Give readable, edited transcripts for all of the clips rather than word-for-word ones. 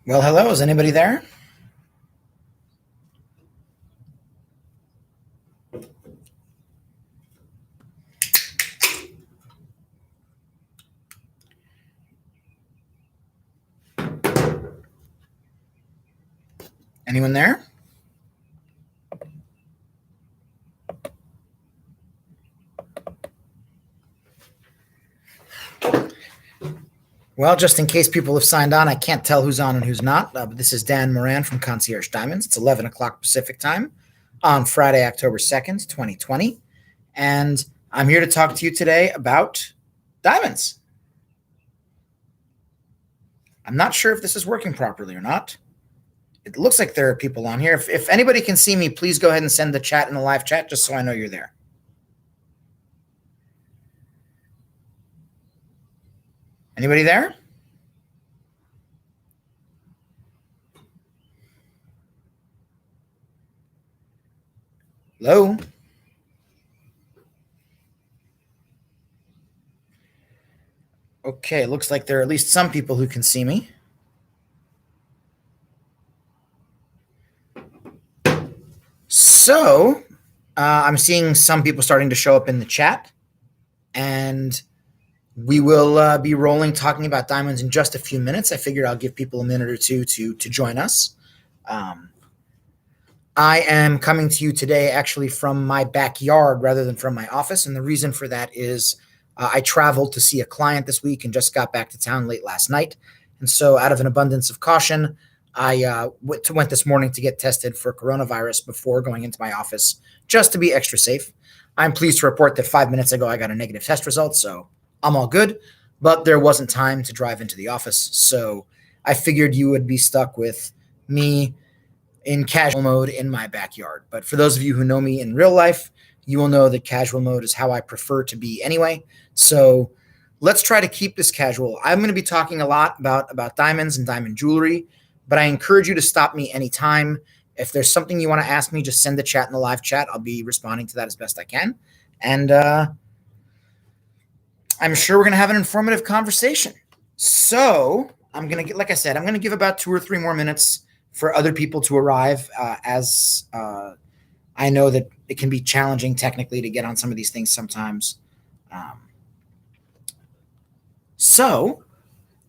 Well, hello. Is anybody there? Anyone there? Well, just in case people have signed on, I can't tell who's on and who's not. But this is Dan Moran from Concierge Diamonds. It's 11 o'clock Pacific time on Friday, October 2nd, 2020. And I'm here to talk to you today about diamonds. I'm not sure if this is working properly or not. It looks like there are people on here. If anybody can see me, please go ahead and send the chat in the live chat just so I know you're there. Anybody there? Hello? Okay, looks like there are at least some people who can see me. So, I'm seeing some people starting to show up in the chat, and we will be rolling talking about diamonds in just a few minutes. I figured I'll give people a minute or two to join us. I am coming to you today actually from my backyard rather than from my office, and the reason for that is I traveled to see a client this week and just got back to town late last night. And so, out of an abundance of caution, I went this morning to get tested for coronavirus before going into my office, just to be extra safe. I'm pleased to report that 5 minutes ago I got a negative test result, so I'm all good. But there wasn't time to drive into the office, so I figured you would be stuck with me in casual mode in my backyard. But for those of you who know me in real life, you will know that casual mode is how I prefer to be anyway. So let's try to keep this casual. I'm going to be talking a lot about diamonds and diamond jewelry, but I encourage you to stop me anytime. If there's something you want to ask me, just send the chat in the live chat. I'll be responding to that as best I can. And I'm sure we're going to have an informative conversation. So I'm going to get, like I said, I'm going to give about 2 or 3 more minutes for other people to arrive, as I know that it can be challenging technically to get on some of these things sometimes. So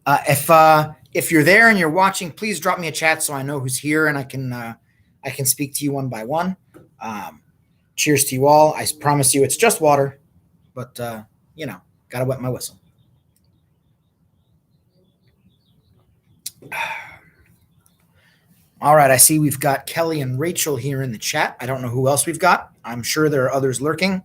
if you're there and you're watching, please drop me a chat so I know who's here and I can speak to you one by one. Cheers to you all. I promise you it's just water, but gotta wet my whistle. All right, I see we've got Kelly and Rachel here in the chat. I don't know who else we've got. I'm sure there are others lurking.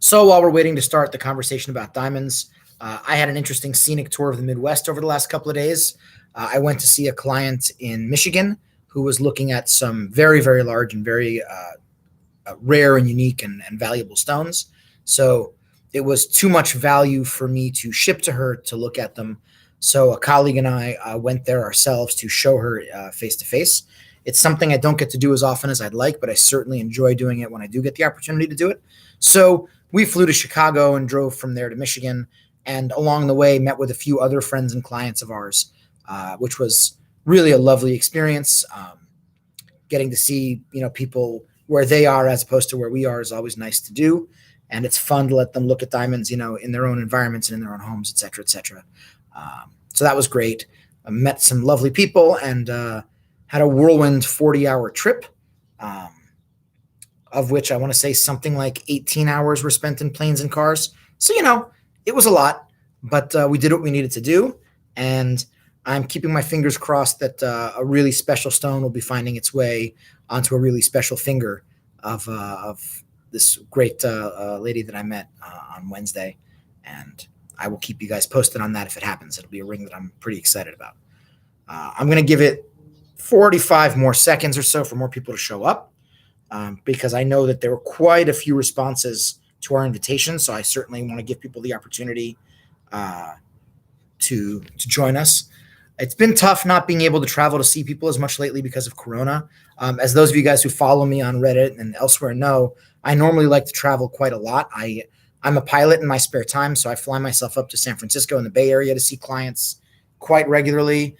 So while we're waiting to start the conversation about diamonds, I had an interesting scenic tour of the Midwest over the last couple of days. I went to see a client in Michigan who was looking at some very, very large and very rare and unique and valuable stones. So it was too much value for me to ship to her to look at them. So a colleague and I went there ourselves to show her face to face. It's something I don't get to do as often as I'd like, but I certainly enjoy doing it when I do get the opportunity to do it. So we flew to Chicago and drove from there to Michigan, and along the way met with a few other friends and clients of ours, which was really a lovely experience. Getting to see people where they are as opposed to where we are is always nice to do, and it's fun to let them look at diamonds, in their own environments and in their own homes, et cetera, et cetera. So that was great. I met some lovely people and had a whirlwind 40-hour trip, of which I want to say something like 18 hours were spent in planes and cars. So, it was a lot, but we did what we needed to do. And I'm keeping my fingers crossed that a really special stone will be finding its way onto a really special finger of this great lady that I met on Wednesday. And I will keep you guys posted on that if it happens. It'll be a ring that I'm pretty excited about. I'm going to give it 45 more seconds or so for more people to show up, because I know that there were quite a few responses to our invitation. So I certainly want to give people the opportunity to join us. It's been tough not being able to travel to see people as much lately because of Corona. As those of you guys who follow me on Reddit and elsewhere know, I normally like to travel quite a lot. I'm a pilot in my spare time, so I fly myself up to San Francisco in the Bay Area to see clients quite regularly.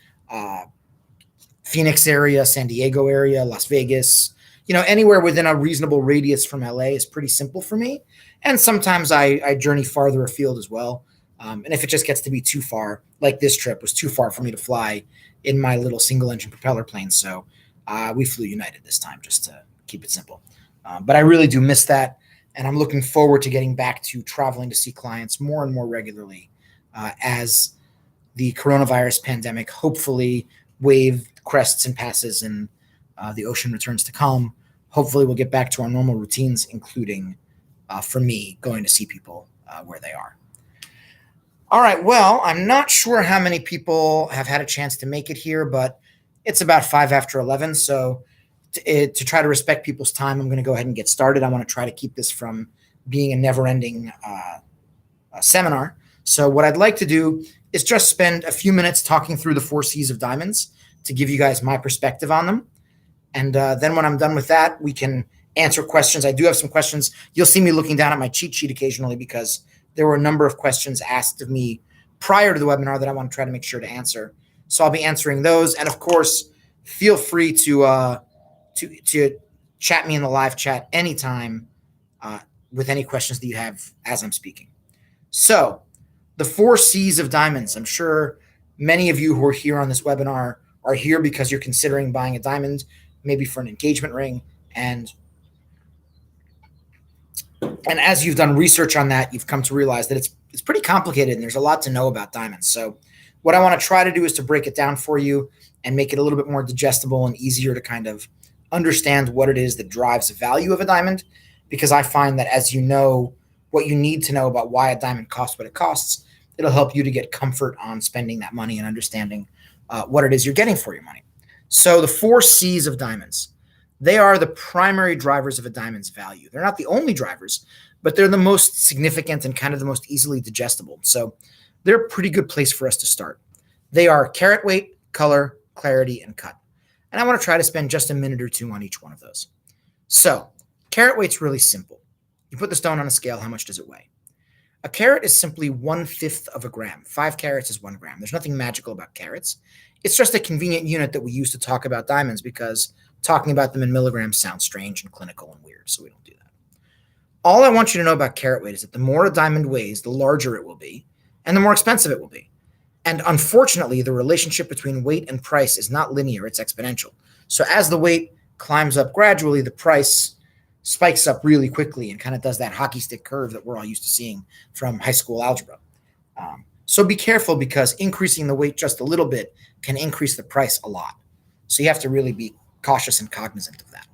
Phoenix area, San Diego area, Las Vegas, anywhere within a reasonable radius from LA is pretty simple for me. And sometimes I journey farther afield as well. And if it just gets to be too far, like this trip was too far for me to fly in my little single engine propeller plane. So we flew United this time just to keep it simple. But I really do miss that. And I'm looking forward to getting back to traveling to see clients more and more regularly as the coronavirus pandemic hopefully wave crests and passes and the ocean returns to calm. Hopefully we'll get back to our normal routines, including for me going to see people where they are. All right. Well, I'm not sure how many people have had a chance to make it here, but it's about 5 after 11. So to try to respect people's time, I'm going to go ahead and get started. I want to try to keep this from being a never-ending seminar. So what I'd like to do is just spend a few minutes talking through the 4 C's of diamonds to give you guys my perspective on them. And then when I'm done with that, we can answer questions. I do have some questions. You'll see me looking down at my cheat sheet occasionally because there were a number of questions asked of me prior to the webinar that I want to try to make sure to answer. So I'll be answering those. And of course, feel free to chat me in the live chat anytime with any questions that you have as I'm speaking. So the 4 C's of diamonds. I'm sure many of you who are here on this webinar are here because you're considering buying a diamond, maybe for an engagement ring. And as you've done research on that, you've come to realize that it's pretty complicated and there's a lot to know about diamonds. So what I want to try to do is to break it down for you and make it a little bit more digestible and easier to kind of understand what it is that drives the value of a diamond, because I find that as you know what you need to know about why a diamond costs what it costs, it'll help you to get comfort on spending that money and understanding what it is you're getting for your money. So the 4 C's of diamonds, they are the primary drivers of a diamond's value. They're not the only drivers, but they're the most significant and kind of the most easily digestible. So they're a pretty good place for us to start. They are carat weight, color, clarity, and cut. And I want to try to spend just a minute or two on each one of those. So carat weight's really simple. You put the stone on a scale, how much does it weigh? A carat is simply 1/5 of a gram. 5 carats is 1 gram. There's nothing magical about carats. It's just a convenient unit that we use to talk about diamonds because talking about them in milligrams sounds strange and clinical and weird, so we don't do that. All I want you to know about carat weight is that the more a diamond weighs, the larger it will be, and the more expensive it will be. And unfortunately, the relationship between weight and price is not linear, it's exponential. So as the weight climbs up gradually, the price spikes up really quickly and kind of does that hockey stick curve that we're all used to seeing from high school algebra. So be careful because increasing the weight just a little bit can increase the price a lot. So you have to really be cautious and cognizant of that.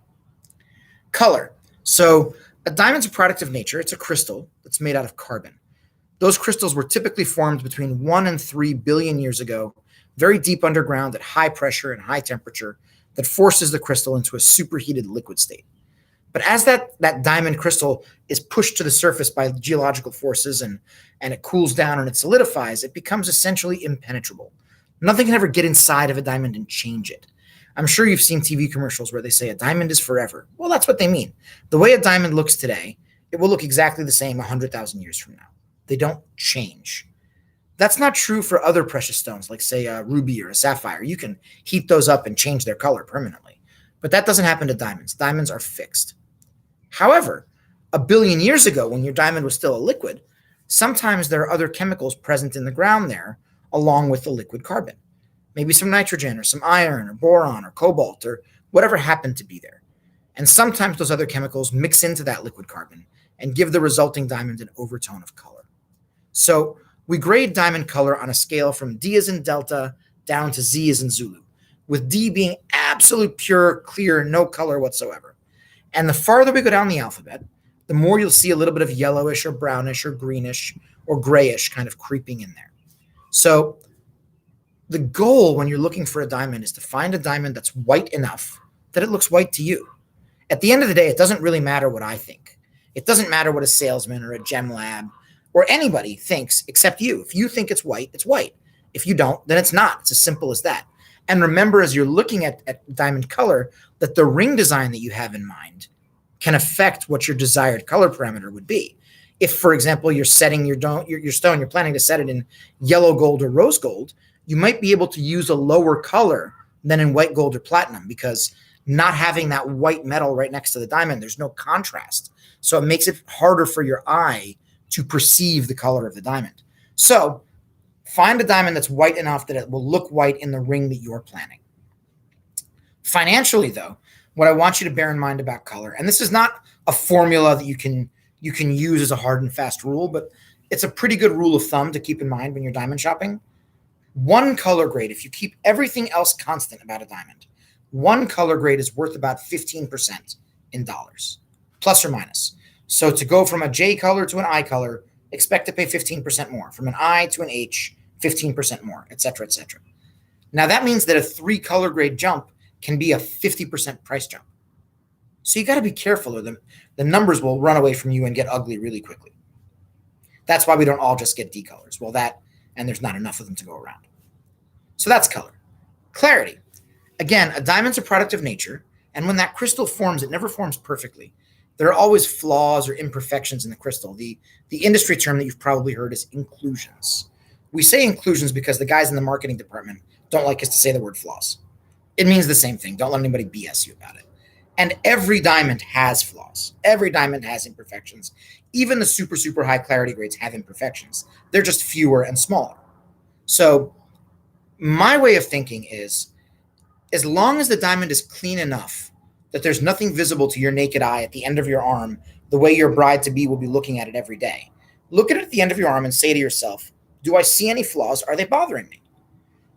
Color. So a diamond's a product of nature. It's a crystal that's made out of carbon. Those crystals were typically formed between 1 and 3 billion years ago, very deep underground at high pressure and high temperature that forces the crystal into a superheated liquid state. But as that diamond crystal is pushed to the surface by geological forces and it cools down and it solidifies, it becomes essentially impenetrable. Nothing can ever get inside of a diamond and change it. I'm sure you've seen TV commercials where they say a diamond is forever. Well, that's what they mean. The way a diamond looks today, it will look exactly the same 100,000 years from now. They don't change. That's not true for other precious stones, like say a ruby or a sapphire. You can heat those up and change their color permanently. But that doesn't happen to diamonds. Diamonds are fixed. However, a billion years ago, when your diamond was still a liquid, sometimes there are other chemicals present in the ground there, along with the liquid carbon. Maybe some nitrogen or some iron or boron or cobalt or whatever happened to be there. And sometimes those other chemicals mix into that liquid carbon and give the resulting diamond an overtone of color. So we grade diamond color on a scale from D as in Delta down to Z as in Zulu, with D being absolute pure, clear, no color whatsoever. And the farther we go down the alphabet, the more you'll see a little bit of yellowish or brownish or greenish or grayish kind of creeping in there. So the goal when you're looking for a diamond is to find a diamond that's white enough that it looks white to you. At the end of the day, it doesn't really matter what I think. It doesn't matter what a salesman or a gem lab or anybody thinks except you. If you think it's white, it's white. If you don't, then it's not. It's as simple as that. And remember, as you're looking at diamond color, that the ring design that you have in mind can affect what your desired color parameter would be. If, for example, you're setting your stone, you're planning to set it in yellow gold or rose gold, you might be able to use a lower color than in white gold or platinum, because not having that white metal right next to the diamond, there's no contrast. So it makes it harder for your eye to perceive the color of the diamond. So find a diamond that's white enough that it will look white in the ring that you're planning. Financially, though, what I want you to bear in mind about color, and this is not a formula that you can use as a hard and fast rule, but it's a pretty good rule of thumb to keep in mind when you're diamond shopping. One color grade, if you keep everything else constant about a diamond, one color grade is worth about 15% in dollars, plus or minus. So to go from a J color to an I color, expect to pay 15% more. From an I to an H, 15% more, et cetera, et cetera. Now that means that a 3 color grade jump can be a 50% price jump. So you got to be careful, or the numbers will run away from you and get ugly really quickly. That's why we don't all just get D colors. Well, and there's not enough of them to go around. So that's color. Clarity. Again, a diamond's a product of nature, and when that crystal forms, it never forms perfectly. There are always flaws or imperfections in the crystal. The industry term that you've probably heard is inclusions. We say inclusions because the guys in the marketing department don't like us to say the word flaws. It means the same thing. Don't let anybody BS you about it. And every diamond has flaws. Every diamond has imperfections. Even the super, super high clarity grades have imperfections. They're just fewer and smaller. So my way of thinking is, as long as the diamond is clean enough that there's nothing visible to your naked eye at the end of your arm, the way your bride-to-be will be looking at it every day, look at it at the end of your arm and say to yourself, do I see any flaws? Are they bothering me?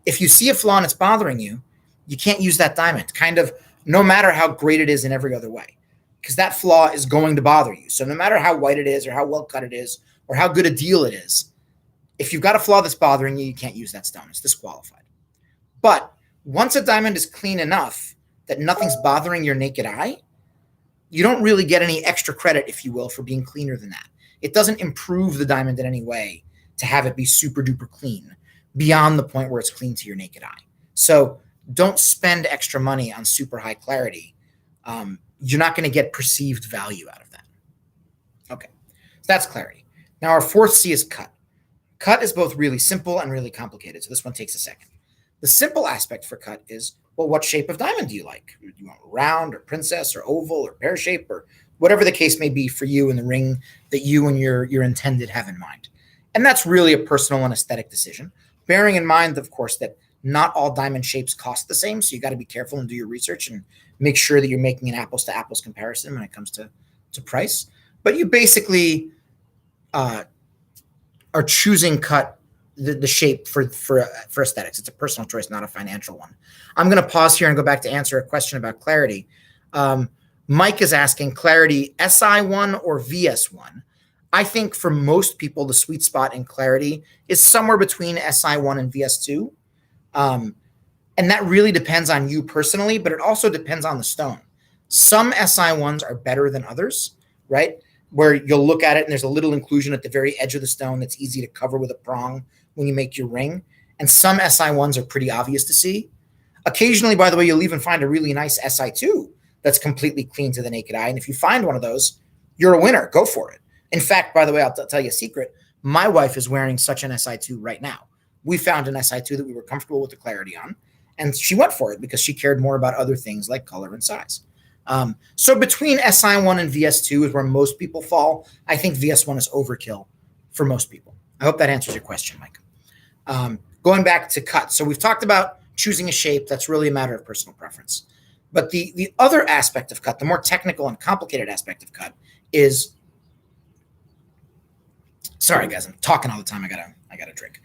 If you see a flaw and it's bothering you, you can't use that diamond, kind of no matter how great it is in every other way, because that flaw is going to bother you. So no matter how white it is or how well cut it is or how good a deal it is, if you've got a flaw that's bothering you, you can't use that stone. It's disqualified. But once a diamond is clean enough that nothing's bothering your naked eye, you don't really get any extra credit, if you will, for being cleaner than that. It doesn't improve the diamond in any way to have it be super duper clean beyond the point where it's clean to your naked eye. So don't spend extra money on super high clarity. You're not going to get perceived value out of that. Okay, so that's clarity. Now our fourth C is cut. Cut is both really simple and really complicated, so this one takes a second. The simple aspect for cut is, well, what shape of diamond do you like? Do you want round or princess or oval or pear shape or whatever the case may be for you in the ring that you and your intended have in mind? And that's really a personal and aesthetic decision, bearing in mind, of course, that not all diamond shapes cost the same, so you got to be careful and do your research and make sure that you're making an apples to apples comparison when it comes to price. But you basically are choosing cut the shape for aesthetics. It's a personal choice, not a financial one. I'm going to pause here and go back to answer a question about clarity. Mike is asking clarity SI1 or VS1. I think for most people, the sweet spot in clarity is somewhere between SI1 and VS2. And that really depends on you personally, but it also depends on the stone. Some SI1s are better than others, right? Where you'll look at it and there's a little inclusion at the very edge of the stone that's easy to cover with a prong when you make your ring. And some SI1s are pretty obvious to see. Occasionally, by the way, you'll even find a really nice SI2 that's completely clean to the naked eye. And if you find one of those, you're a winner. Go for it. In fact, by the way, I'll tell you a secret. My wife is wearing such an SI2 right now. We found an SI2 that we were comfortable with the clarity on, and she went for it because she cared more about other things like color and size. So between SI1 and VS2 is where most people fall. I think VS1 is overkill for most people. I hope that answers your question, Mike. Going back to cut. So we've talked about choosing a shape. That's really a matter of personal preference. But the other aspect of cut, the more technical and complicated aspect of cut is, sorry guys, I'm talking all the time. I gotta drink.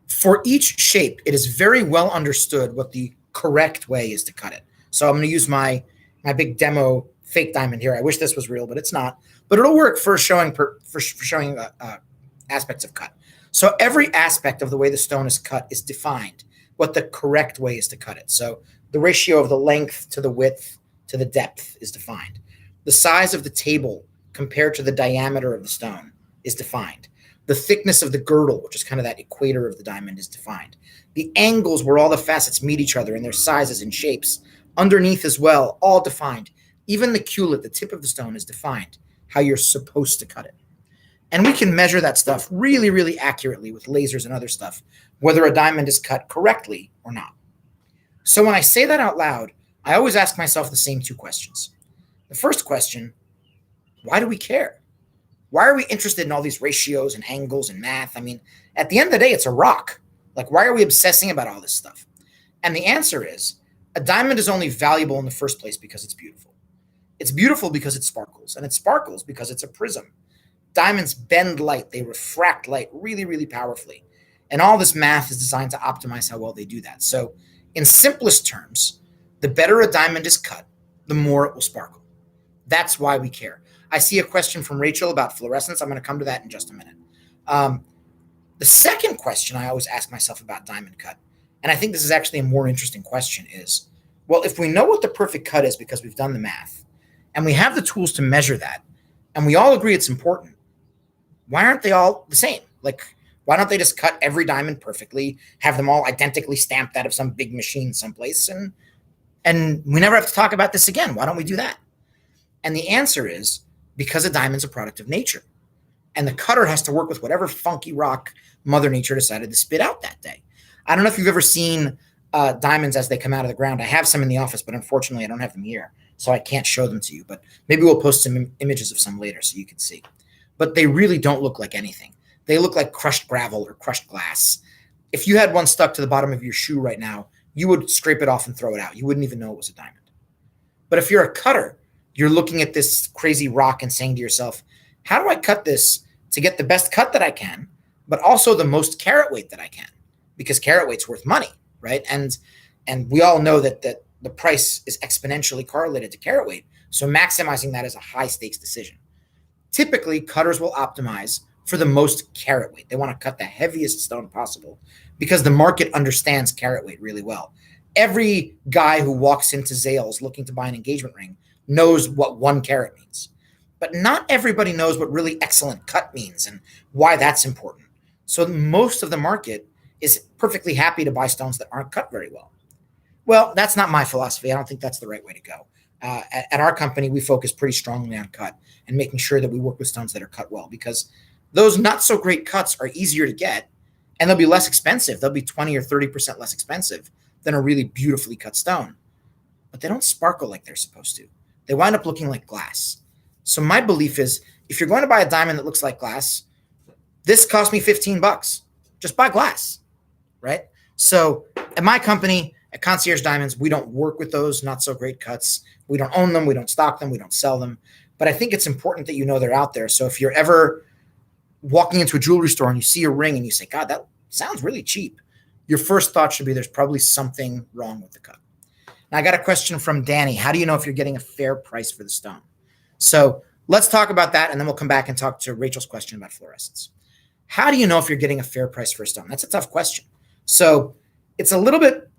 For each shape, it is very well understood what the correct way is to cut it. So I'm going to use my big demo fake diamond here. I wish this was real, but it's not. But it'll work for showing aspects of cut. So every aspect of the way the stone is cut is defined, what the correct way is to cut it. So the ratio of the length to the width to the depth is defined. The size of the table compared to the diameter of the stone is defined. The thickness of the girdle, which is kind of that equator of the diamond, is defined. The angles where all the facets meet each other in their sizes and shapes, underneath as well, all defined. Even the culet, the tip of the stone, is defined, how you're supposed to cut it. And we can measure that stuff really, really accurately with lasers and other stuff, whether a diamond is cut correctly or not. So when I say that out loud, I always ask myself the same two questions. The first question, why do we care? Why are we interested in all these ratios and angles and math? I mean, at the end of the day, it's a rock. Like, why are we obsessing about all this stuff? And the answer is, a diamond is only valuable in the first place because it's beautiful. It's beautiful because it sparkles, and it sparkles because it's a prism. Diamonds bend light. They refract light really, really powerfully. And all this math is designed to optimize how well they do that. So in simplest terms, the better a diamond is cut, the more it will sparkle. That's why we care. I see a question from Rachel about fluorescence. I'm going to come to that in just a minute. The second question I always ask myself about diamond cut, and I think this is actually a more interesting question, is, well, if we know what the perfect cut is because we've done the math, and we have the tools to measure that, and we all agree it's important, why aren't they all the same? Like, why don't they just cut every diamond perfectly, have them all identically stamped out of some big machine someplace, and we never have to talk about this again? Why don't we do that? And the answer is because a diamond's a product of nature. And the cutter has to work with whatever funky rock Mother Nature decided to spit out that day. I don't know if you've ever seen diamonds as they come out of the ground. I have some in the office, but unfortunately I don't have them here, so I can't show them to you. But maybe we'll post some images of some later so you can see. But they really don't look like anything. They look like crushed gravel or crushed glass. If you had one stuck to the bottom of your shoe right now, you would scrape it off and throw it out. You wouldn't even know it was a diamond. But if you're a cutter, you're looking at this crazy rock and saying to yourself, how do I cut this to get the best cut that I can, but also the most carat weight that I can? Because carat weight's worth money, right? And we all know that the price is exponentially correlated to carat weight. So maximizing that is a high stakes decision. Typically, cutters will optimize for the most carat weight. They want to cut the heaviest stone possible because the market understands carat weight really well. Every guy who walks into Zales looking to buy an engagement ring knows what 1 carat means. But not everybody knows what really excellent cut means and why that's important. So most of the market is perfectly happy to buy stones that aren't cut very well. Well, that's not my philosophy. I don't think that's the right way to go. At our company, we focus pretty strongly on cut and making sure that we work with stones that are cut well, because those not so great cuts are easier to get and they'll be less expensive. They'll be 20 or 30% less expensive than a really beautifully cut stone. But they don't sparkle like they're supposed to. They wind up looking like glass. So my belief is, if you're going to buy a diamond that looks like glass, this cost me $15. Just buy glass, right? So at my company, at Concierge Diamonds, we don't work with those not so great cuts. We don't own them. We don't stock them. We don't sell them. But I think it's important that you know they're out there. So if you're ever walking into a jewelry store and you see a ring and you say, God, that sounds really cheap, your first thought should be there's probably something wrong with the cut. Now, I got a question from Danny. How do you know if you're getting a fair price for the stone? So let's talk about that, and then we'll come back and talk to Rachel's question about fluorescence. How do you know if you're getting a fair price for a stone? That's a tough question. So it's a little bit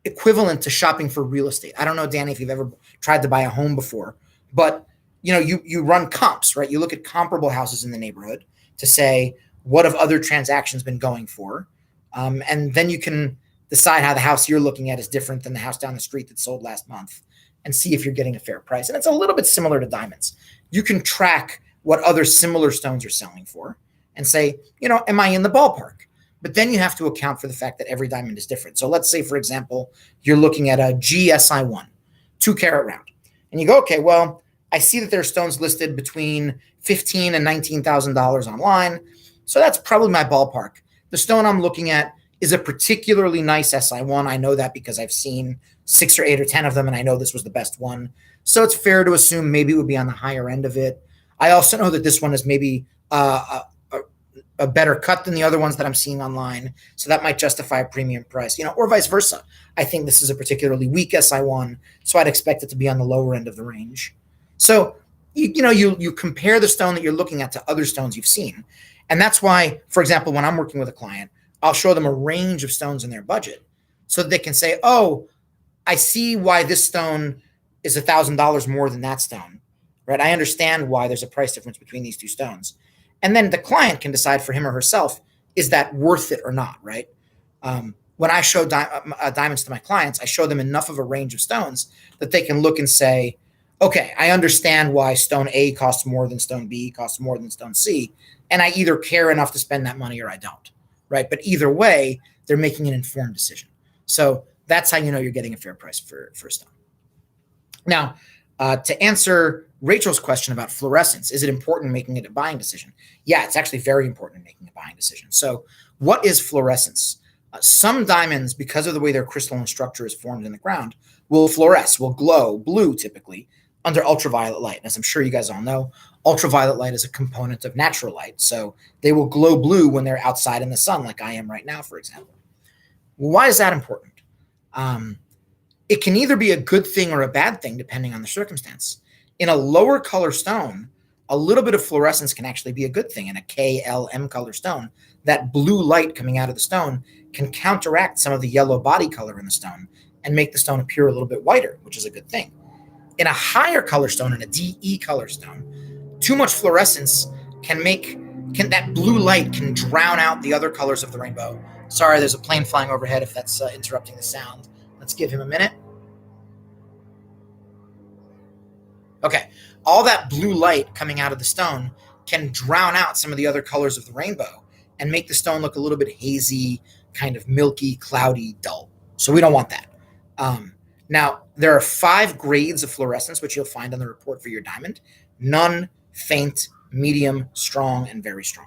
equivalent to shopping for real estate. I don't know, Danny, if you've ever tried to buy a home before, but you run comps, right? You look at comparable houses in the neighborhood to say, what have other transactions been going for? And then you can decide how the house you're looking at is different than the house down the street that sold last month and see if you're getting a fair price. And it's a little bit similar to diamonds. You can track what other similar stones are selling for and say, am I in the ballpark? But then you have to account for the fact that every diamond is different. So let's say, for example, you're looking at a GSI1, 2 carat round. And you go, okay, well, I see that there are stones listed between $15,000 and $19,000 online. So that's probably my ballpark. The stone I'm looking at is a particularly nice SI1. I know that because I've seen 6 or 8 or 10 of them, and I know this was the best one. So it's fair to assume maybe it would be on the higher end of it. I also know that this one is maybe a better cut than the other ones that I'm seeing online. So that might justify a premium price, or vice versa. I think this is a particularly weak SI1, so I'd expect it to be on the lower end of the range. So, you compare the stone that you're looking at to other stones you've seen. And that's why, for example, when I'm working with a client, I'll show them a range of stones in their budget so that they can say, oh, I see why this stone is $1,000 more than that stone, right? I understand why there's a price difference between these two stones. And then the client can decide for him or herself, is that worth it or not, right? When I show diamonds to my clients, I show them enough of a range of stones that they can look and say, okay, I understand why stone A costs more than stone B, costs more than stone C. and I either care enough to spend that money or I don't, right? But either way, they're making an informed decision. So that's how you know you're getting a fair price for a stone. Now, to answer Rachel's question about fluorescence, is it important in making it a buying decision? Yeah, it's actually very important in making a buying decision. So what is fluorescence? Some diamonds, because of the way their crystalline structure is formed in the ground, will fluoresce, will glow blue typically under ultraviolet light. And as I'm sure you guys all know, ultraviolet light is a component of natural light. So they will glow blue when they're outside in the sun, like I am right now, for example. Well, why is that important? It can either be a good thing or a bad thing, depending on the circumstance. In a lower color stone, a little bit of fluorescence can actually be a good thing. In a KLM color stone, that blue light coming out of the stone can counteract some of the yellow body color in the stone and make the stone appear a little bit whiter, which is a good thing. In a higher color stone, in a DE color stone, too much fluorescence that blue light can drown out the other colors of the rainbow. Sorry, there's a plane flying overhead if that's interrupting the sound. Let's give him a minute. Okay, all that blue light coming out of the stone can drown out some of the other colors of the rainbow and make the stone look a little bit hazy, kind of milky, cloudy, dull. So we don't want that. Now, there are 5 grades of fluorescence, which you'll find on the report for your diamond: none, faint, medium, strong, and very strong.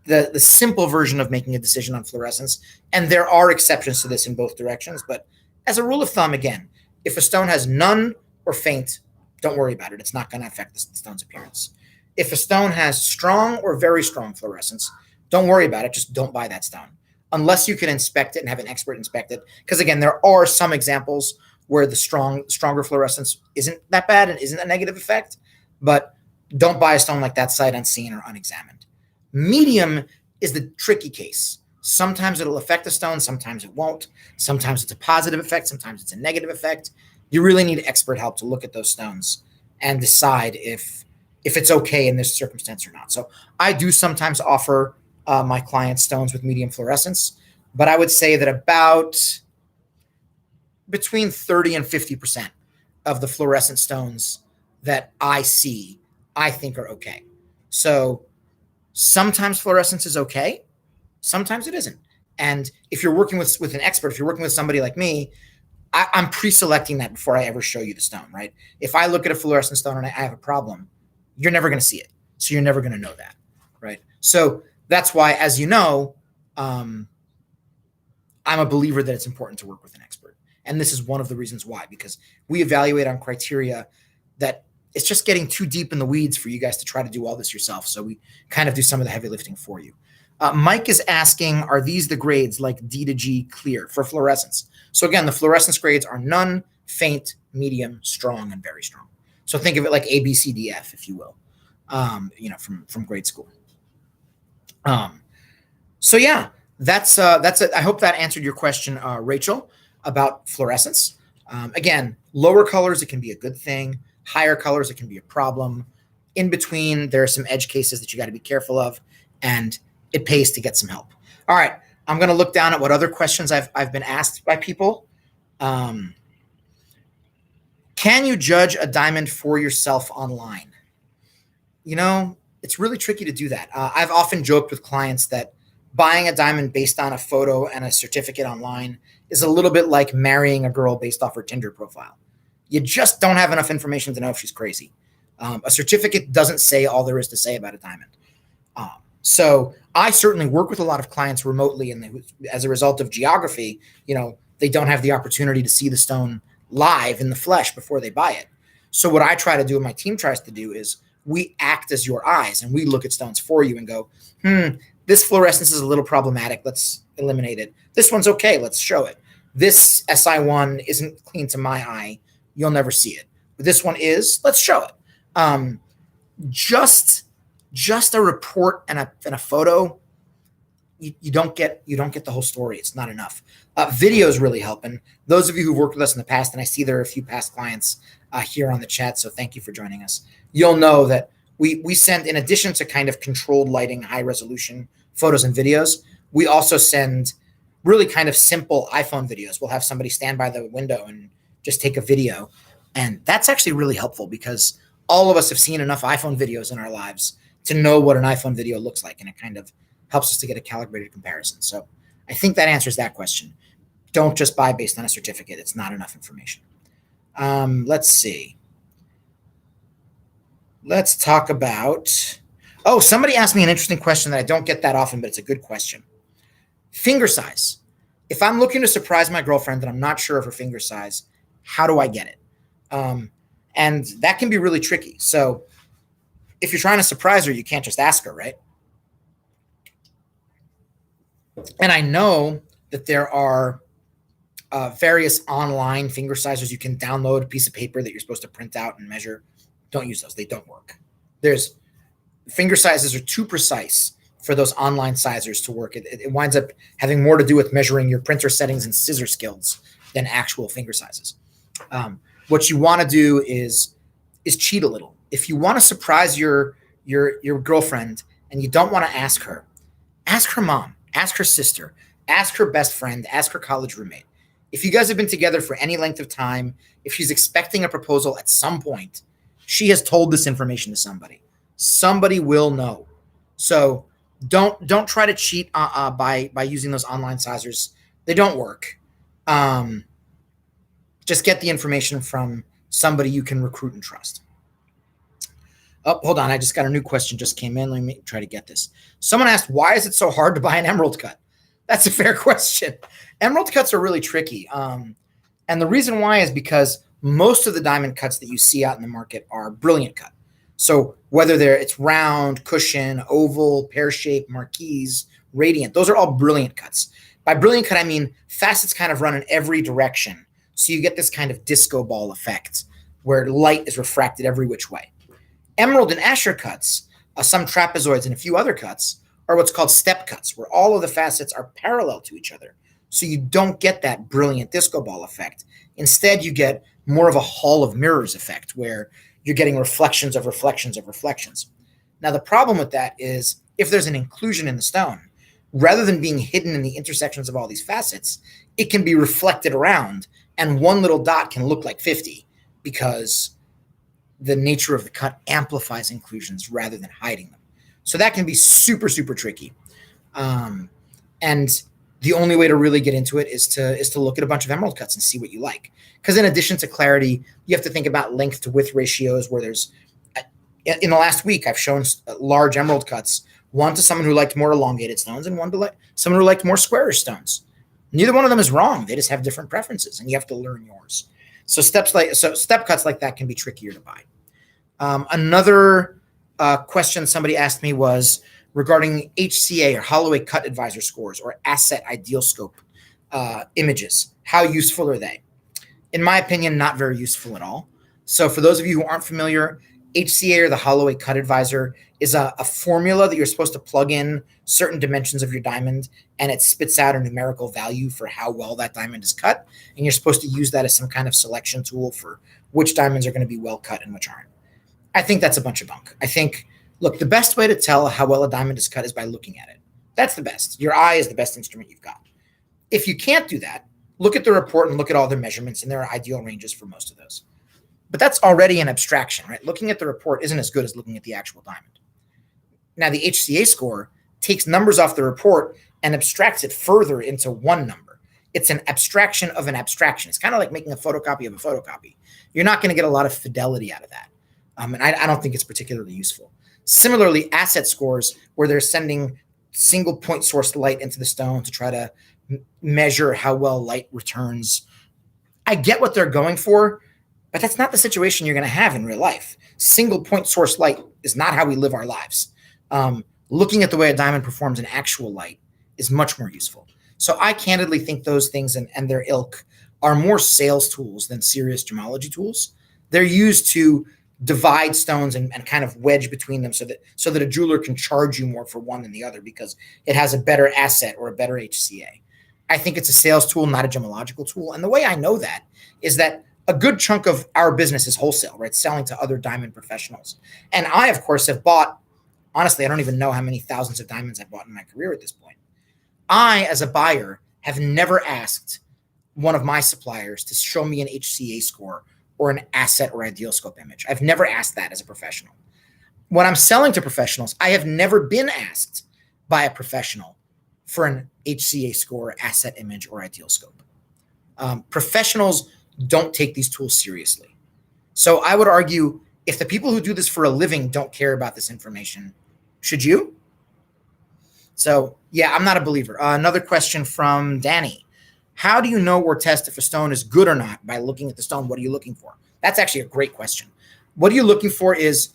The simple version of making a decision on fluorescence, and there are exceptions to this in both directions, but as a rule of thumb, again, if a stone has none or faint, don't worry about it. It's not going to affect the stone's appearance. If a stone has strong or very strong fluorescence, don't worry about it. Just don't buy that stone unless you can inspect it and have an expert inspect it. Because again, there are some examples where the stronger fluorescence isn't that bad and isn't a negative effect, but don't buy a stone like that sight unseen or unexamined. Medium is the tricky case. Sometimes it'll affect the stone, sometimes it won't. Sometimes it's a positive effect, sometimes it's a negative effect. You really need expert help to look at those stones and decide if it's okay in this circumstance or not. So I do sometimes offer my clients stones with medium fluorescence, but I would say that about between 30 and 50% of the fluorescent stones that I see, I think are okay. So sometimes fluorescence is okay, sometimes it isn't. And if you're working with an expert, if you're working with somebody like me, I'm pre-selecting that before I ever show you the stone, right? If I look at a fluorescent stone and I have a problem, you're never going to see it. So you're never going to know that, right? So that's why, as you know, I'm a believer that it's important to work with an expert. And this is one of the reasons why, because we evaluate on criteria that it's just getting too deep in the weeds for you guys to try to do all this yourself. So we kind of do some of the heavy lifting for you. Mike is asking, are these the grades like D to G clear for fluorescence? So again, the fluorescence grades are none, faint, medium, strong, and very strong. So think of it like A, B, C, D, F, if you will, from grade school. So yeah, that's it. I hope that answered your question, Rachel, about fluorescence. Again, lower colors, it can be a good thing. Higher colors, it can be a problem. In between, there are some edge cases that you got to be careful of, and it pays to get some help. All right, I'm going to look down at what other questions I've been asked by people. Can you judge a diamond for yourself online? You know, it's really tricky to do that. I've often joked with clients that buying a diamond based on a photo and a certificate online is a little bit like marrying a girl based off her Tinder profile. You just don't have enough information to know if she's crazy. A certificate doesn't say all there is to say about a diamond. So I certainly work with a lot of clients remotely, and as a result of geography, they don't have the opportunity to see the stone live in the flesh before they buy it. So what I try to do, and my team tries to do, is we act as your eyes, and we look at stones for you and go, this fluorescence is a little problematic. Let's eliminate it. This one's okay. Let's show it. This SI1 isn't clean to my eye. You'll never see it. But this one is. Let's show it. Just a report and a photo, you don't get the whole story. It's not enough. Videos really help. And those of you who've worked with us in the past, and I see there are a few past clients here on the chat, so thank you for joining us. You'll know that we send, in addition to kind of controlled lighting, high resolution photos and videos, we also send really kind of simple iPhone videos. We'll have somebody stand by the window and just take a video. And that's actually really helpful because all of us have seen enough iPhone videos in our lives to know what an iPhone video looks like, and it kind of helps us to get a calibrated comparison. So I think that answers that question. Don't just buy based on a certificate. It's not enough information. Let's see. Let's talk about, somebody asked me an interesting question that I don't get that often, but it's a good question. Finger size. If I'm looking to surprise my girlfriend and I'm not sure of her finger size, how do I get it? And that can be really tricky. So if you're trying to surprise her, you can't just ask her, right? And I know that there are various online finger sizers. You can download a piece of paper that you're supposed to print out and measure. Don't use those. They don't work. Finger sizes are too precise for those online sizers to work. It winds up having more to do with measuring your printer settings and scissor skills than actual finger sizes. What you want to do is cheat a little. If you want to surprise your girlfriend and you don't want to ask her mom, ask her sister, ask her best friend, ask her college roommate. If you guys have been together for any length of time, if she's expecting a proposal at some point, she has told this information to somebody. Somebody will know. So don't try to cheat by using those online sizers. They don't work. Just get the information from somebody you can recruit and trust. Oh, hold on. I just got a new question just came in. Let me try to get this. Someone asked, why is it so hard to buy an emerald cut? That's a fair question. Emerald cuts are really tricky. And the reason why is because most of the diamond cuts that you see out in the market are brilliant cut. So whether it's round, cushion, oval, pear shape, marquise, radiant, those are all brilliant cuts. By brilliant cut, I mean facets kind of run in every direction. So you get this kind of disco ball effect where light is refracted every which way. Emerald and Asher cuts, some trapezoids and a few other cuts, are what's called step cuts, where all of the facets are parallel to each other. So you don't get that brilliant disco ball effect. Instead, you get more of a hall of mirrors effect, where you're getting reflections of reflections of reflections. Now, the problem with that is if there's an inclusion in the stone, rather than being hidden in the intersections of all these facets, it can be reflected around, and one little dot can look like 50 because the nature of the cut amplifies inclusions rather than hiding them. So that can be super, super tricky. And the only way to really get into it is to look at a bunch of emerald cuts and see what you like. Because in addition to clarity, you have to think about length to width ratios, where there's, in the last week, I've shown large emerald cuts, one to someone who liked more elongated stones and one to someone who liked more squarish stones. Neither one of them is wrong. They just have different preferences, and you have to learn yours. So step cuts like that can be trickier to buy. Another question somebody asked me was regarding HCA or Holloway Cut Advisor scores or asset ideal scope images. How useful are they? In my opinion, not very useful at all. So for those of you who aren't familiar, HCA or the Holloway Cut Advisor is a formula that you're supposed to plug in certain dimensions of your diamond, and it spits out a numerical value for how well that diamond is cut. And you're supposed to use that as some kind of selection tool for which diamonds are going to be well cut and which aren't. I think that's a bunch of bunk. I think, look, the best way to tell how well a diamond is cut is by looking at it. That's the best. Your eye is the best instrument you've got. If you can't do that, look at the report and look at all their measurements, and there are ideal ranges for most of those. But that's already an abstraction, right? Looking at the report isn't as good as looking at the actual diamond. Now, the HCA score takes numbers off the report and abstracts it further into one number. It's an abstraction of an abstraction. It's kind of like making a photocopy of a photocopy. You're not going to get a lot of fidelity out of that. And I don't think it's particularly useful. Similarly, asset scores, where they're sending single point source light into the stone to try to measure how well light returns. I get what they're going for, but that's not the situation you're going to have in real life. Single point source light is not how we live our lives. Looking at the way a diamond performs in actual light is much more useful. So I candidly think those things and their ilk are more sales tools than serious gemology tools. They're used to divide stones and kind of wedge between them so that a jeweler can charge you more for one than the other because it has a better asset or a better HCA. I think it's a sales tool, not a gemological tool. And the way I know that is that a good chunk of our business is wholesale, right? Selling to other diamond professionals. And I, of course, have bought, honestly, I don't even know how many thousands of diamonds I've bought in my career at this point. I, as a buyer, have never asked one of my suppliers to show me an HCA score or an asset or ideal scope image. I've never asked that as a professional. When I'm selling to professionals, I have never been asked by a professional for an HCA score, asset image, or ideal scope. Professionals don't take these tools seriously. So I would argue if the people who do this for a living don't care about this information, should you? So yeah, I'm not a believer. Another question from Danny. How do you know or test if a stone is good or not by looking at the stone? What are you looking for? That's actually a great question. What are you looking for is,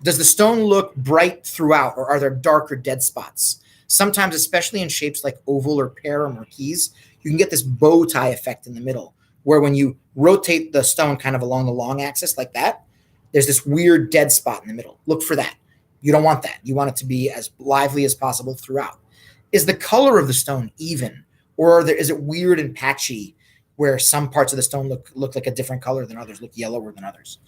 does the stone look bright throughout, or are there darker dead spots? Sometimes, especially in shapes like oval or pear or marquise, you can get this bow tie effect in the middle, where when you rotate the stone kind of along the long axis like that, there's this weird dead spot in the middle. Look for that. You don't want that. You want it to be as lively as possible throughout. Is the color of the stone even, or is it weird and patchy where some parts of the stone look like a different color than others, look yellower than others?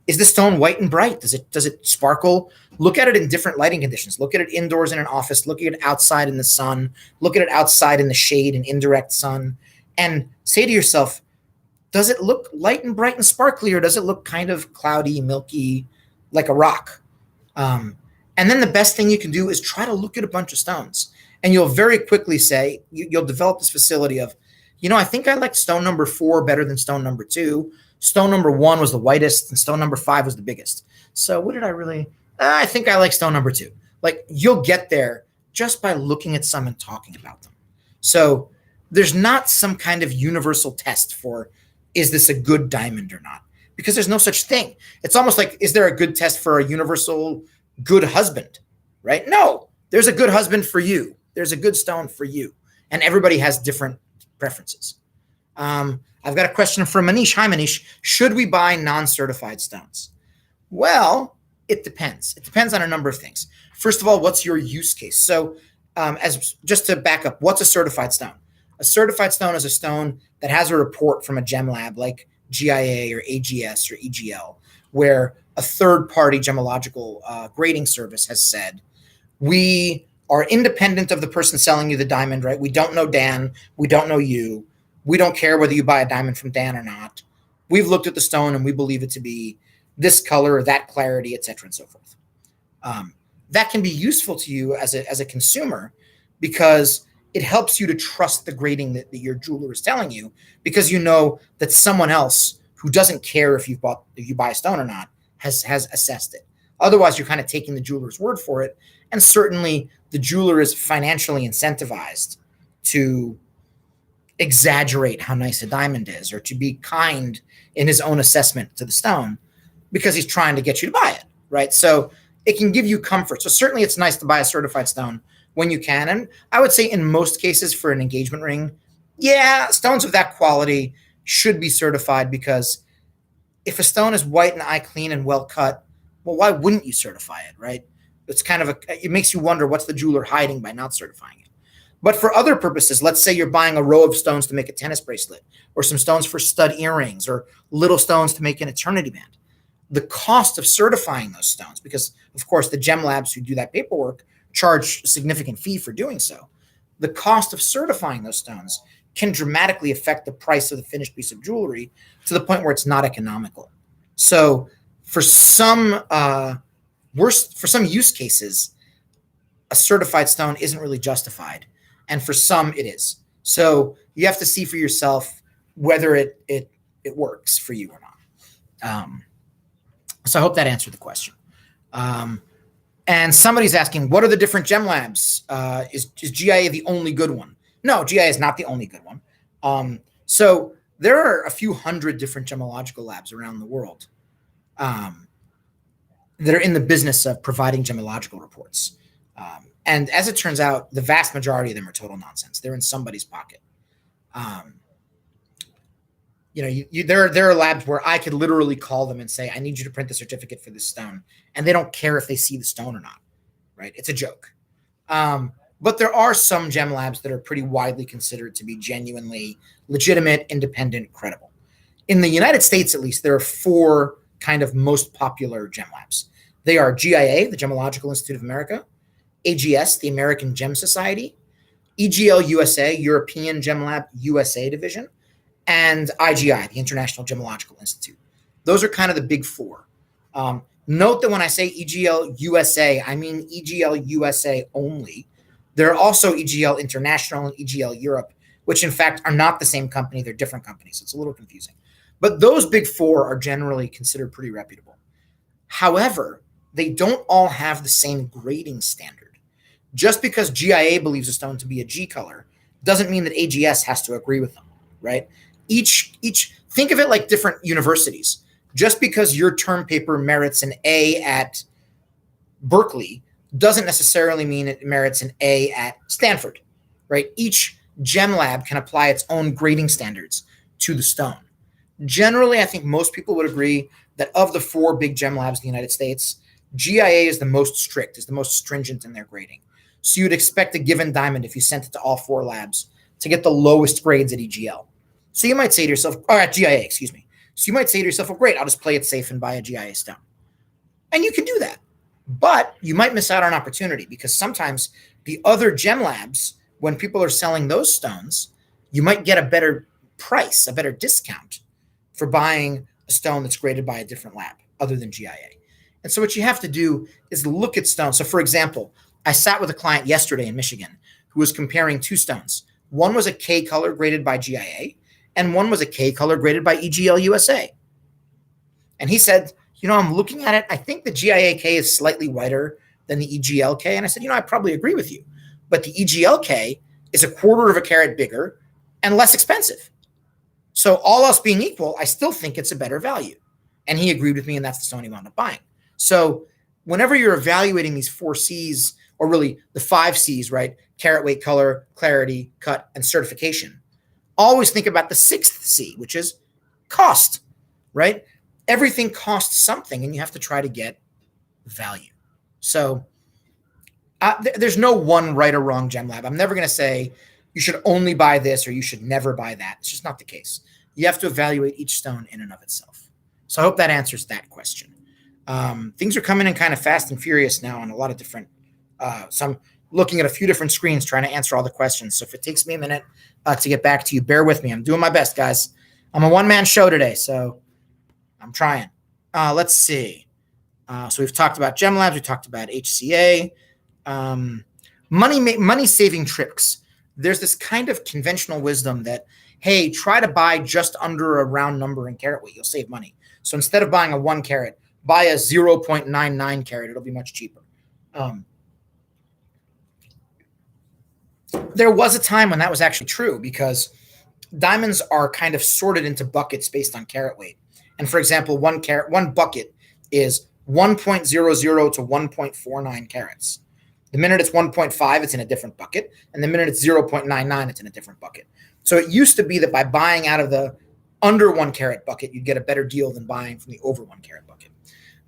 Is the stone white and bright? Does it sparkle? Look at it in different lighting conditions. Look at it indoors in an office. Look at it outside in the sun. Look at it outside in the shade and indirect sun. And say to yourself, does it look light and bright and sparkly, or does it look kind of cloudy, milky, like a rock? And then the best thing you can do is try to look at a bunch of stones. And you'll very quickly say, you'll develop this facility of, I think I like stone number 4 better than stone number 2. Stone number 1 was the whitest, and stone number 5 was the biggest. So what did I really? I think I like stone number 2. Like, you'll get there just by looking at some and talking about them. So there's not some kind of universal test for, is this a good diamond or not? Because there's no such thing. It's almost like, is there a good test for a universal good husband, right? No, there's a good husband for you. There's a good stone for you. And everybody has different preferences. I've got a question from Manish. Hi, Manish. Should we buy non-certified stones? Well, it depends. It depends on a number of things. First of all, what's your use case? So as just to back up, what's a certified stone? A certified stone is a stone that has a report from a gem lab like GIA or AGS or EGL, where a third-party gemological grading service has said, we are independent of the person selling you the diamond, right? We don't know Dan. We don't know you. We don't care whether you buy a diamond from Dan or not. We've looked at the stone and we believe it to be this color or that clarity, et cetera, and so forth. That can be useful to you as a consumer because it helps you to trust the grading that your jeweler is telling you, because you know that someone else who doesn't care if you buy a stone or not has assessed it. Otherwise, you're kind of taking the jeweler's word for it. And certainly the jeweler is financially incentivized to exaggerate how nice a diamond is, or to be kind in his own assessment to the stone, because he's trying to get you to buy it, right? So it can give you comfort. So certainly it's nice to buy a certified stone when you can. And I would say in most cases for an engagement ring, yeah, stones of that quality should be certified, because if a stone is white and eye clean and well cut, well, why wouldn't you certify it, right? It's kind of it makes you wonder, what's the jeweler hiding by not certifying it? But for other purposes, let's say you're buying a row of stones to make a tennis bracelet, or some stones for stud earrings, or little stones to make an eternity band. The cost of certifying those stones, because of course the gem labs who do that paperwork charge a significant fee for doing so. The cost of certifying those stones can dramatically affect the price of the finished piece of jewelry to the point where it's not economical. So for some use cases, a certified stone isn't really justified. And for some, it is. So you have to see for yourself whether it works for you or not. So I hope that answered the question. And somebody's asking, what are the different gem labs? Is GIA the only good one? No, GIA is not the only good one. So there are a few hundred different gemological labs around the world that are in the business of providing gemological reports. And as it turns out, the vast majority of them are total nonsense. They're in somebody's pocket. There are labs where I could literally call them and say, I need you to print the certificate for this stone. And they don't care if they see the stone or not, right? It's a joke. But there are some gem labs that are pretty widely considered to be genuinely legitimate, independent, credible. In the United States, at least, there are 4 kind of most popular gem labs. They are GIA, the Gemological Institute of America, AGS, the American Gem Society, EGL USA, European Gem Lab USA division, and IGI, the International Gemological Institute. Those are kind of the big 4. Note that when I say EGL USA, I mean EGL USA only. There are also EGL International and EGL Europe, which in fact are not the same company. They're different companies. So it's a little confusing. But those big four are generally considered pretty reputable. However, they don't all have the same grading standard. Just because GIA believes a stone to be a G color doesn't mean that AGS has to agree with them, right? Each think of it like different universities. Just because your term paper merits an A at Berkeley doesn't necessarily mean it merits an A at Stanford, right? Each gem lab can apply its own grading standards to the stone. Generally, I think most people would agree that of the four big gem labs in the United States, GIA is the most strict, is the most stringent in their grading. So you'd expect a given diamond, if you sent it to all four labs, to get the lowest grades at EGL. So you might say to yourself, or at GIA, excuse me. So you might say to yourself, well, great, I'll just play it safe and buy a GIA stone. And you can do that. But you might miss out on opportunity because sometimes the other gem labs, when people are selling those stones, you might get a better price, a better discount for buying a stone that's graded by a different lab other than GIA. And so what you have to do is look at stones. So for example, I sat with a client yesterday in Michigan who was comparing two stones. One was a K color graded by GIA, and one was a K color graded by EGL USA. And he said, I'm looking at it. I think the GIA-K is slightly whiter than the EGL-K. And I said, I probably agree with you. But the EGL-K is a quarter of a carat bigger and less expensive. So all else being equal, I still think it's a better value. And he agreed with me, and that's the stone he wound up buying. So whenever you're evaluating these 4 C's, or really the 5 C's, right? Carat weight, color, clarity, cut, and certification. Always think about the 6th C, which is cost, right? Everything costs something, and you have to try to get value. So there's no one right or wrong gem lab. I'm never going to say you should only buy this or you should never buy that. It's just not the case. You have to evaluate each stone in and of itself. So I hope that answers that question. Things are coming in kind of fast and furious now on a lot of different so I'm looking at a few different screens trying to answer all the questions. So if it takes me a minute to get back to you, bear with me. I'm doing my best, guys. I'm a one-man show today, so I'm trying. Let's see. So we've talked about gem labs. We talked about HCA. Money-saving tricks. There's this kind of conventional wisdom that, hey, try to buy just under a round number in carat weight. You'll save money. So instead of buying a 1 carat, buy a 0.99 carat. It'll be much cheaper. There was a time when that was actually true because diamonds are kind of sorted into buckets based on carat weight. And for example, one bucket is 1.00 to 1.49 carats. The minute it's 1.5, it's in a different bucket. And the minute it's 0.99, it's in a different bucket. So it used to be that by buying out of the under 1 carat bucket, you'd get a better deal than buying from the over 1 carat bucket.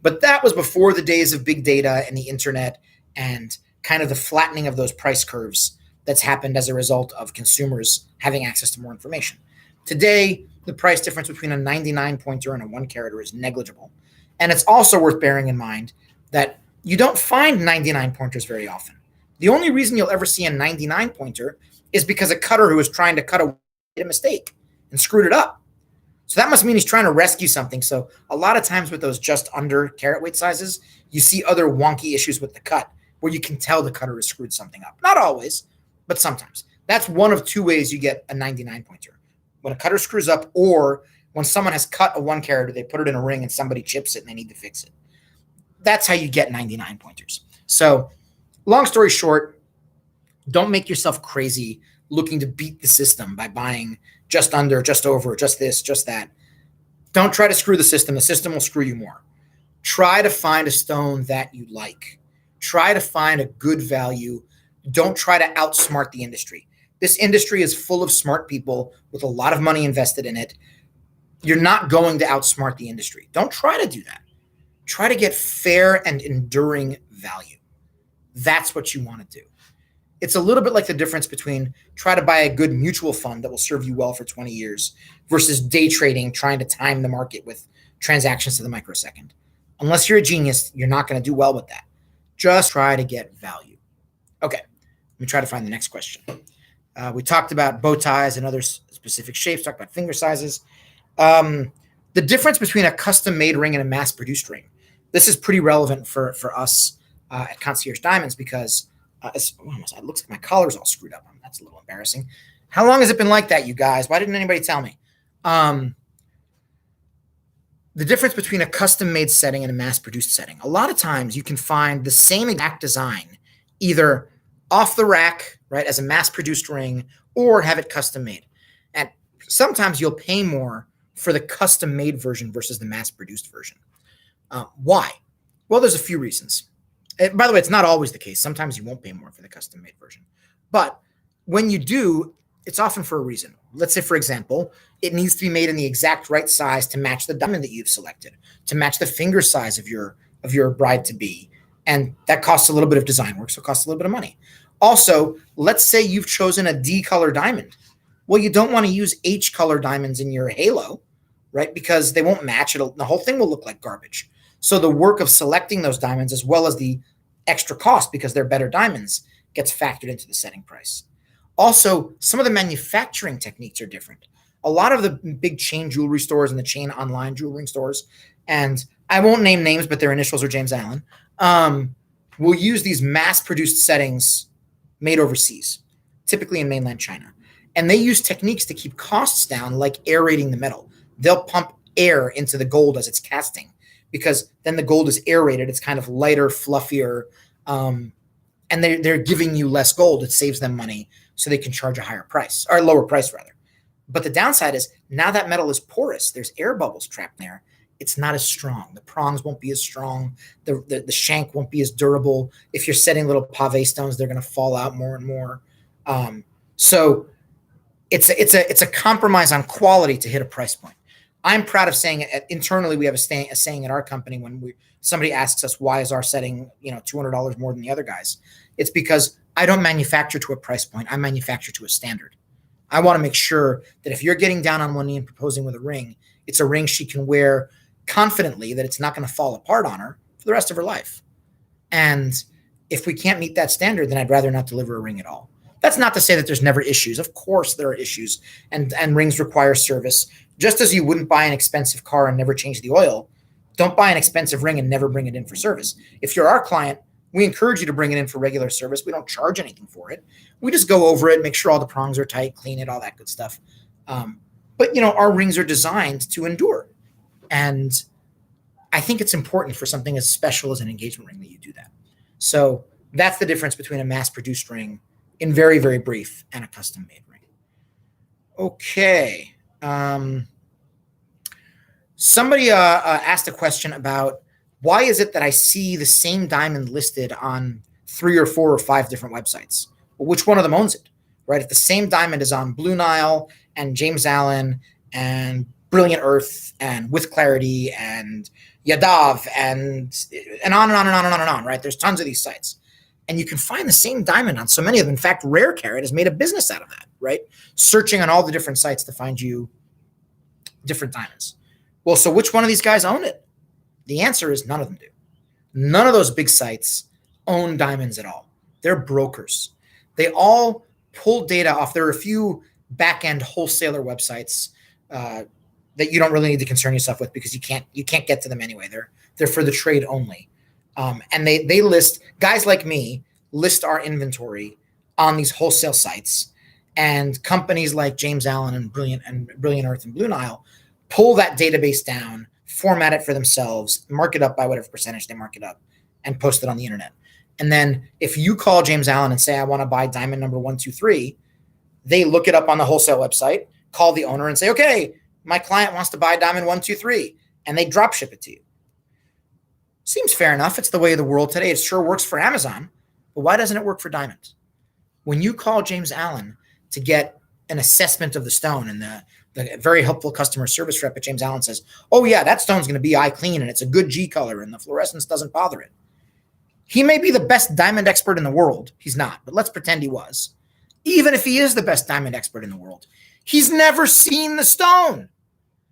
But that was before the days of big data and the internet and kind of the flattening of those price curves that's happened as a result of consumers having access to more information. Today, the price difference between a 99 pointer and a 1 carater is negligible. And it's also worth bearing in mind that you don't find 99 pointers very often. The only reason you'll ever see a 99 pointer is because a cutter who was trying to cut made a mistake and screwed it up. So that must mean he's trying to rescue something. So a lot of times with those just under carat weight sizes, you see other wonky issues with the cut where you can tell the cutter has screwed something up. Not always, but sometimes. That's one of 2 ways you get a 99 pointer. When a cutter screws up or when someone has cut a 1 carat, they put it in a ring and somebody chips it and they need to fix it. That's how you get 99 pointers. So long story short, don't make yourself crazy looking to beat the system by buying just under, just over, just this, just that. Don't try to screw the system. The system will screw you more. Try to find a stone that you like. Try to find a good value. Don't try to outsmart the industry. This industry is full of smart people with a lot of money invested in it. You're not going to outsmart the industry. Don't try to do that. Try to get fair and enduring value. That's what you want to do. It's a little bit like the difference between try to buy a good mutual fund that will serve you well for 20 years versus day trading, trying to time the market with transactions to the microsecond. Unless you're a genius, you're not going to do well with that. Just try to get value. Okay, let me try to find the next question. We talked about bow ties and other specific shapes, talked about finger sizes. The difference between a custom-made ring and a mass-produced ring. this is pretty relevant for us at Concierge Diamonds because it looks like my collar's all screwed up. That's a little embarrassing. How long has it been like that, you guys? Why didn't anybody tell me? The difference between a custom-made setting and a mass-produced setting. A lot of times you can find the same exact design either off the rack, right, as a mass-produced ring, or have it custom-made. And sometimes you'll pay more for the custom-made version versus the mass-produced version. Why? Well, there's a few reasons. By the way, it's not always the case. Sometimes you won't pay more for the custom-made version. But when you do, it's often for a reason. Let's say, for example, it needs to be made in the exact right size to match the diamond that you've selected, to match the finger size of your bride-to-be. And that costs a little bit of design work, so it costs a little bit of money. Also, let's say you've chosen a D color diamond. Well, you don't want to use H color diamonds in your halo, right? Because they won't match. The whole thing will look like garbage. So the work of selecting those diamonds, as well as the extra cost because they're better diamonds, gets factored into the setting price. Also, some of the manufacturing techniques are different. A lot of the big chain jewelry stores and the chain online jewelry stores, and I won't name names, but their initials are James Allen, will use these mass-produced settings made overseas, typically in mainland China. And they use techniques to keep costs down, like aerating the metal. They'll pump air into the gold as it's casting, because then the gold is aerated. It's kind of lighter, fluffier, and they're giving you less gold. It saves them money, so they can charge a higher price, or a lower price rather. But the downside is now that metal is porous. There's air bubbles trapped there. It's not as strong. The prongs won't be as strong. The shank won't be as durable. If you're setting little pave stones, they're going to fall out more and more. So it's a compromise on quality to hit a price point. I'm proud of saying it. Internally, we have a saying at our company when somebody asks us why is our setting $200 more than the other guys. It's because I don't manufacture to a price point. I manufacture to a standard. I want to make sure that if you're getting down on one knee and proposing with a ring, it's a ring she can wear confidently, that it's not going to fall apart on her for the rest of her life. And if we can't meet that standard, then I'd rather not deliver a ring at all. That's not to say that there's never issues. Of course there are issues, and rings require service. Just as you wouldn't buy an expensive car and never change the oil, don't buy an expensive ring and never bring it in for service. If you're our client, we encourage you to bring it in for regular service. We don't charge anything for it. We just go over it, make sure all the prongs are tight, clean it, all that good stuff. But our rings are designed to endure. And I think it's important for something as special as an engagement ring that you do that. So that's the difference between a mass-produced ring, in very, very brief, and a custom-made ring. Okay. Somebody asked a question about why is it that I see the same diamond listed on 3 or 4 or 5 different websites? Well, which one of them owns it, right? If the same diamond is on Blue Nile and James Allen and Brilliant Earth and With Clarity and Yadav and on and on and on and on and on, right? There's tons of these sites. And you can find the same diamond on so many of them. In fact, Rare Carat has made a business out of that, right? Searching on all the different sites to find you different diamonds. Well, so which one of these guys own it? The answer is none of them do. None of those big sites own diamonds at all. They're brokers. They all pull data off. There are a few back-end wholesaler websites that you don't really need to concern yourself with because you can't get to them anyway. They're for the trade only. And they list, guys like me list our inventory on these wholesale sites, and companies like James Allen and Brilliant Earth and Blue Nile pull that database down, format it for themselves, mark it up by whatever percentage they mark it up, and post it on the internet. And then if you call James Allen and say, I want to buy diamond number 123, they look it up on the wholesale website, call the owner and say, okay, my client wants to buy diamond 123, and they drop ship it to you. Seems fair enough. It's the way of the world today. It sure works for Amazon, but why doesn't it work for diamonds? When you call James Allen to get an assessment of the stone, and the very helpful customer service rep at James Allen says, oh yeah, that stone's going to be eye clean and it's a good G color and the fluorescence doesn't bother it. He may be the best diamond expert in the world. He's not, but let's pretend he was. Even if he is the best diamond expert in the world, he's never seen the stone.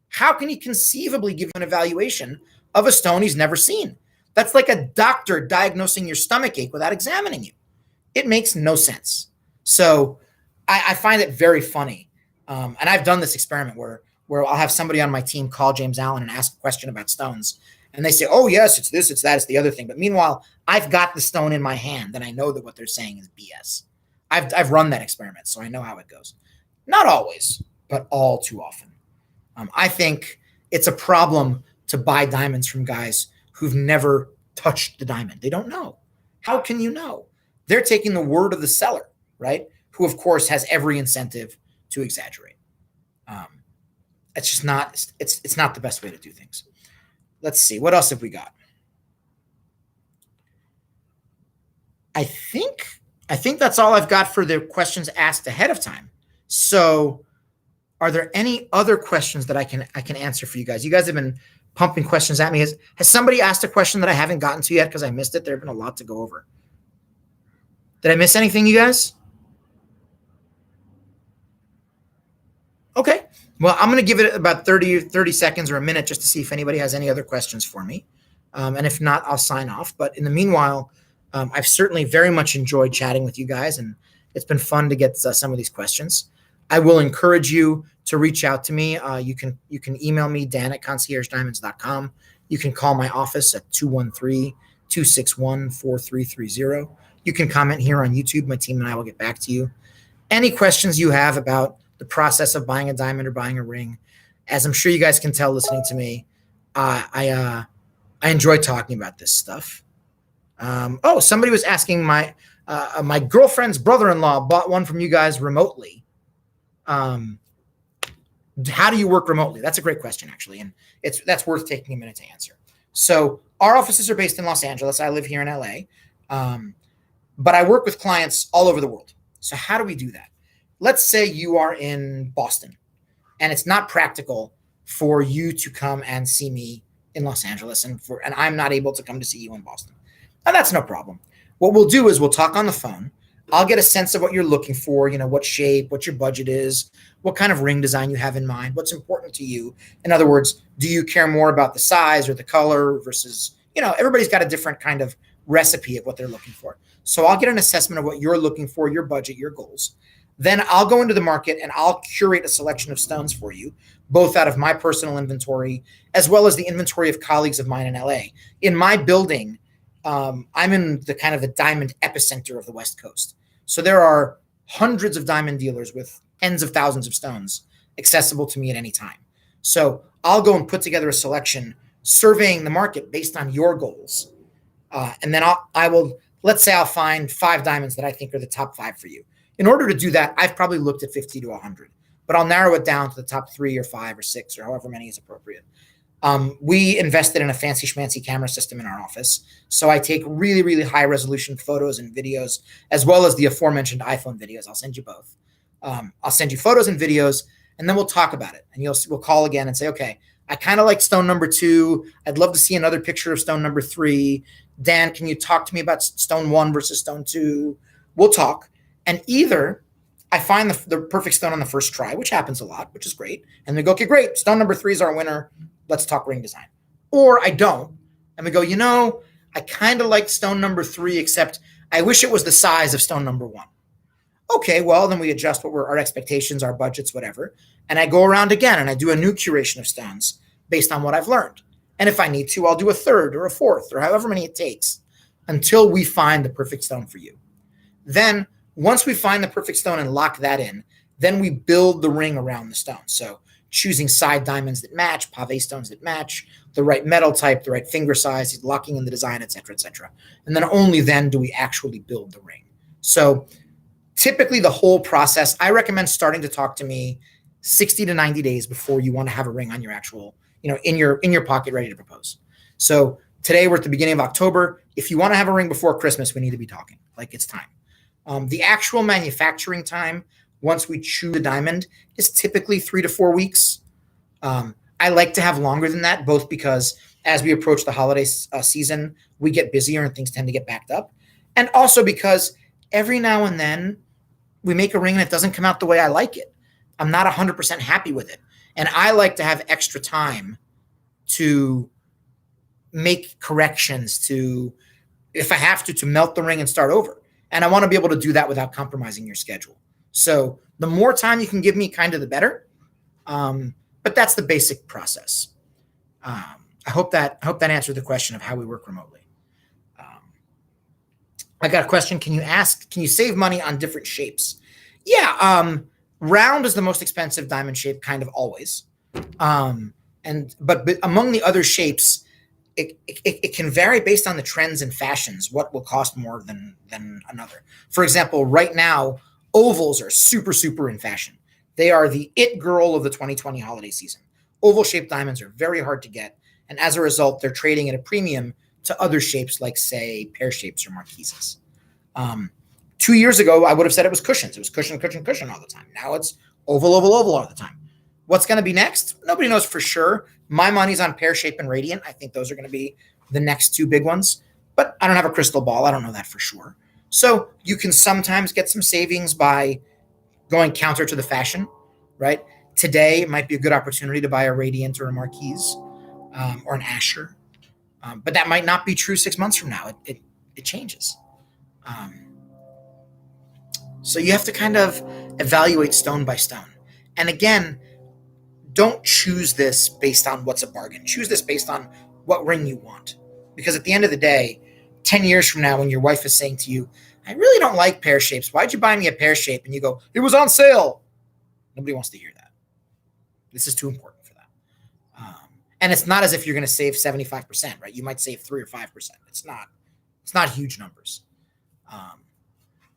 How can he conceivably give an evaluation of a stone he's never seen? That's like a doctor diagnosing your stomach ache without examining you. It makes no sense. So I find it very funny. And I've done this experiment where I'll have somebody on my team call James Allen and ask a question about stones. And they say, oh, yes, it's this, it's that, it's the other thing. But meanwhile, I've got the stone in my hand and I know that what they're saying is BS. I've run that experiment, so I know how it goes. Not always, but all too often. I think it's a problem to buy diamonds from guys who've never touched the diamond. They don't know. How can you know? They're taking the word of the seller, right? Who, of course, has every incentive to exaggerate. It's just not, it's not the best way to do things. Let's see. What else have we got? I think that's all I've got for the questions asked ahead of time. So are there any other questions that I can answer for you guys? You guys have been pumping questions at me. Has somebody asked a question that I haven't gotten to yet because I missed it? There have been a lot to go over. Did I miss anything, you guys? Okay. Well, I'm going to give it about 30 seconds or a minute just to see if anybody has any other questions for me. And if not, I'll sign off. But in the meanwhile, I've certainly very much enjoyed chatting with you guys, and it's been fun to get some of these questions. I will encourage you to reach out to me. You can email me, dan@conciergediamonds.com. You can call my office at 213-261-4330. You can comment here on YouTube. My team and I will get back to you. Any questions you have about the process of buying a diamond or buying a ring, as I'm sure you guys can tell listening to me, I enjoy talking about this stuff. Somebody was asking my girlfriend's brother-in-law bought one from you guys remotely. How do you work remotely? That's a great question, actually, and that's worth taking a minute to answer. So our offices are based in Los Angeles. I live here in LA, but I work with clients all over the world. So how do we do that? Let's say you are in Boston, and it's not practical for you to come and see me in Los Angeles, and I'm not able to come to see you in Boston. Now, that's no problem. What we'll do is we'll talk on the phone. I'll get a sense of what you're looking for, what shape, what your budget is, what kind of ring design you have in mind, what's important to you. In other words, do you care more about the size or the color versus, everybody's got a different kind of recipe of what they're looking for. So I'll get an assessment of what you're looking for, your budget, your goals. Then I'll go into the market and I'll curate a selection of stones for you, both out of my personal inventory as well as the inventory of colleagues of mine in LA. In my building, I'm in the kind of the diamond epicenter of the West Coast. So there are hundreds of diamond dealers with tens of thousands of stones accessible to me at any time. So I'll go and put together a selection surveying the market based on your goals. And then let's say I'll find 5 diamonds that I think are the top 5 for you. In order to do that, I've probably looked at 50 to 100, but I'll narrow it down to the top 3 or 5 or 6 or however many is appropriate. We invested in a fancy schmancy camera system in our office. So I take really, really high resolution photos and videos, as well as the aforementioned iPhone videos. I'll send you both. I'll send you photos and videos, and then we'll talk about it. And we'll call again and say, okay, I kind of like stone number 2. I'd love to see another picture of stone number 3. Dan, can you talk to me about stone 1 versus stone 2? We'll talk. And either I find the perfect stone on the first try, which happens a lot, which is great. And we go, okay, great. Stone number 3 is our winner. Let's talk ring design. Or I don't. And we go, I kind of like stone number 3, except I wish it was the size of stone number 1. Okay, well, then we adjust what were our expectations, our budgets, whatever. And I go around again and I do a new curation of stones based on what I've learned. And if I need to, I'll do a 3rd or a 4th or however many it takes until we find the perfect stone for you. Then once we find the perfect stone and lock that in, then we build the ring around the stone. So choosing side diamonds that match, pave stones that match, the right metal type, the right finger size, locking in the design, et cetera, et cetera. And then only then do we actually build the ring. So typically the whole process, I recommend starting to talk to me 60 to 90 days before you want to have a ring on your actual, in your pocket ready to propose. So today we're at the beginning of October. If you want to have a ring before Christmas, we need to be talking. Like, it's time. The actual manufacturing time, once we choose a diamond, is typically 3 to 4 weeks. I like to have longer than that, both because as we approach the holiday season, we get busier and things tend to get backed up. And also because every now and then we make a ring and it doesn't come out the way I like it. I'm not 100% happy with it. And I like to have extra time to make corrections, to, if I have to melt the ring and start over. And I want to be able to do that without compromising your schedule. So the more time you can give me, kind of the better. But that's the basic process. I hope that answered the question of how we work remotely. I got a question. Can you save money on different shapes? Yeah. Round is the most expensive diamond shape, kind of always. But among the other shapes, it can vary based on the trends and fashions. What will cost more than another? For example, right now, ovals are super in fashion. They are the it girl of the 2020 holiday season. Oval shaped diamonds are very hard to get, and as a result, they're trading at a premium to other shapes like, say, pear shapes or marquises. 2 years ago, I would have said it was cushions. It was cushion all the time. Now it's oval all the time. What's going to be next? Nobody knows for sure. My money's on pear shape and radiant. I think those are going to be the next two big ones, but I don't have a crystal ball. I don't know that for sure. So you can sometimes get some savings by going counter to the fashion, right? Today might be a good opportunity to buy a radiant or a marquise or an Asher. But that might not be true 6 months from now. It changes. So you have to kind of evaluate stone by stone. And again, don't choose this based on what's a bargain. Choose this based on what ring you want. Because at the end of the day, 10 years from now, when your wife is saying to you, I really don't like pear shapes. Why'd you buy me a pear shape? And you go, it was on sale. Nobody wants to hear that. This is too important for that. And it's not as if you're going to save 75%, right? You might save 3 or 5%. It's not huge numbers.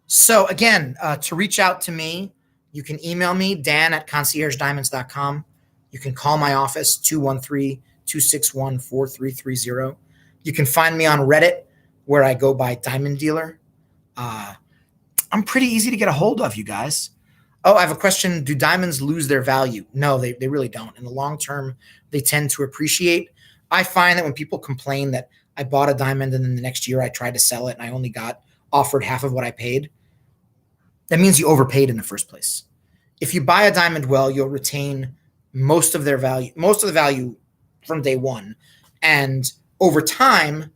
So again, to reach out to me, you can email me, dan@conciergediamonds.com. You can call my office, 213-261-4330. You can find me on Reddit, where I go by Diamond Dealer. I'm pretty easy to get a hold of, you guys. Oh, I have a question. Do diamonds lose their value? No, they really don't. In the long term, they tend to appreciate. I find that when people complain that I bought a diamond and then the next year I tried to sell it and I only got offered half of what I paid, that means you overpaid in the first place. If you buy a diamond well, you'll retain most of the value from day one. And over time,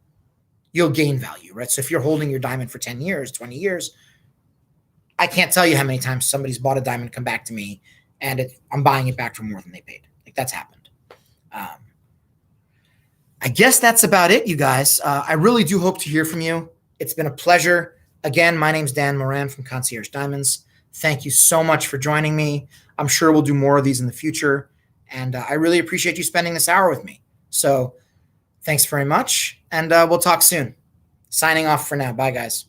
you'll gain value, right? So if you're holding your diamond for 10 years, 20 years, I can't tell you how many times somebody's bought a diamond, come back to me, and I'm buying it back for more than they paid. Like, that's happened. I guess that's about it, you guys. I really do hope to hear from you. It's been a pleasure. Again, my name's Dan Moran from Concierge Diamonds. Thank you so much for joining me. I'm sure we'll do more of these in the future, and I really appreciate you spending this hour with me. So thanks very much, and we'll talk soon. Signing off for now. Bye, guys.